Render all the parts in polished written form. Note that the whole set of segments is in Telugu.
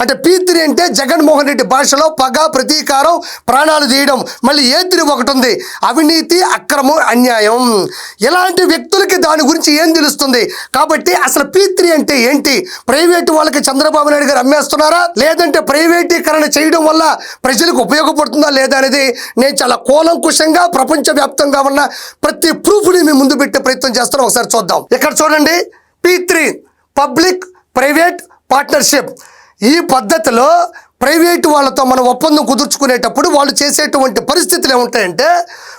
అంటే P3 అంటే జగన్మోహన్ రెడ్డి భాషలో పగ, ప్రతీకారం, ప్రాణాలు తీయడం. మళ్ళీ A3 ఒకటి ఉంది, అవినీతి, అక్రమం, అన్యాయం. ఇలాంటి వ్యక్తులకి దాని గురించి ఏం తెలుస్తుంది? కాబట్టి అసలు P3 అంటే ఏంటి? ప్రైవేటు వాళ్ళకి చంద్రబాబు నాయుడు గారు అమ్మేస్తున్నారా, లేదంటే ప్రైవేటీకరణ చేయడం వల్ల ప్రజలకు ఉపయోగపడుతుందా లేదా అనేది నేను చాలా కూలంకుషంగా ప్రపంచవ్యాప్తంగా ఉన్న ప్రతి ప్రూఫ్ని మీ ముందు పెట్టే ప్రయత్నం చేస్తాను. ఒకసారి చూద్దాం. ఇక్కడ చూడండి, P3 పబ్లిక్ ప్రైవేట్ పార్ట్నర్షిప్. ఈ పద్ధతిలో ప్రైవేటు వాళ్ళతో మనం ఒప్పందం కుదుర్చుకునేటప్పుడు వాళ్ళు చేసేటువంటి పరిస్థితులు ఏముంటాయంటే,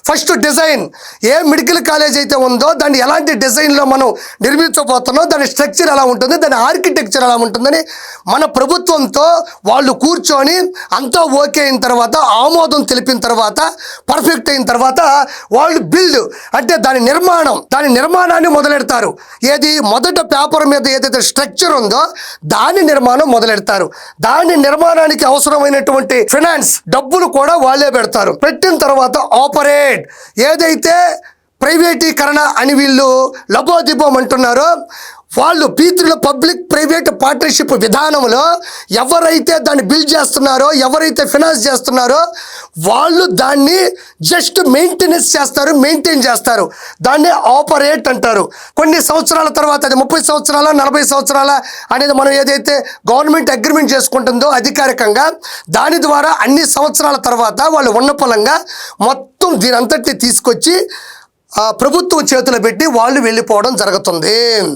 ఫస్ట్ డిజైన్, ఏ మెడికల్ కాలేజ్ అయితే ఉందో దాన్ని ఎలాంటి డిజైన్లో మనం నిర్మించబోతున్నాం, దాని స్ట్రక్చర్ ఎలా ఉంటుంది, దాని ఆర్కిటెక్చర్ ఎలా ఉంటుందని మన ప్రభుత్వంతో వాళ్ళు కూర్చొని అంతా ఓకే అయిన తర్వాత, ఆమోదం తెలిపిన తర్వాత, పర్ఫెక్ట్ అయిన తర్వాత వాళ్ళు బిల్డ్ అంటే దాని నిర్మాణాన్ని మొదలెడతారు. ఏది మొదట పేపర్ మీద ఏదైతే స్ట్రక్చర్ ఉందో దాని నిర్మాణం మొదలెడతారు. దాని నిర్మాణానికి అవసరమైనటువంటి ఫైనాన్స్ డబ్బులు కూడా వాళ్ళే పెడతారు. పెట్టిన తర్వాత ఆపరేట్, ఏదైతే ప్రైవేటీకరణ అని వీళ్ళు లబోదిబోం అంటున్నారో, వాళ్ళు P3లో పబ్లిక్ ప్రైవేట్ పార్ట్నర్షిప్ విధానంలో ఎవరైతే దాన్ని బిల్డ్ చేస్తున్నారో, ఎవరైతే ఫైనాన్స్ చేస్తున్నారో వాళ్ళు దాన్ని జస్ట్ మెయింటెనెన్స్ చేస్తారు, మెయింటైన్ చేస్తారు. దాన్ని ఆపరేట్ అంటారు. కొన్ని సంవత్సరాల తర్వాత, అది 30 సంవత్సరాల 40 సంవత్సరాల అనేది మనం ఏదైతే గవర్నమెంట్ అగ్రిమెంట్ చేసుకుంటుందో అధికారికంగా, దాని ద్వారా అన్ని సంవత్సరాల తర్వాత వాళ్ళు ఉన్న పొలంగా మొత్తం దీని అంతటిని తీసుకొచ్చి ప్రభుత్వం చేతులు పెట్టి వాళ్ళు వెళ్ళిపోవడం జరుగుతుంది.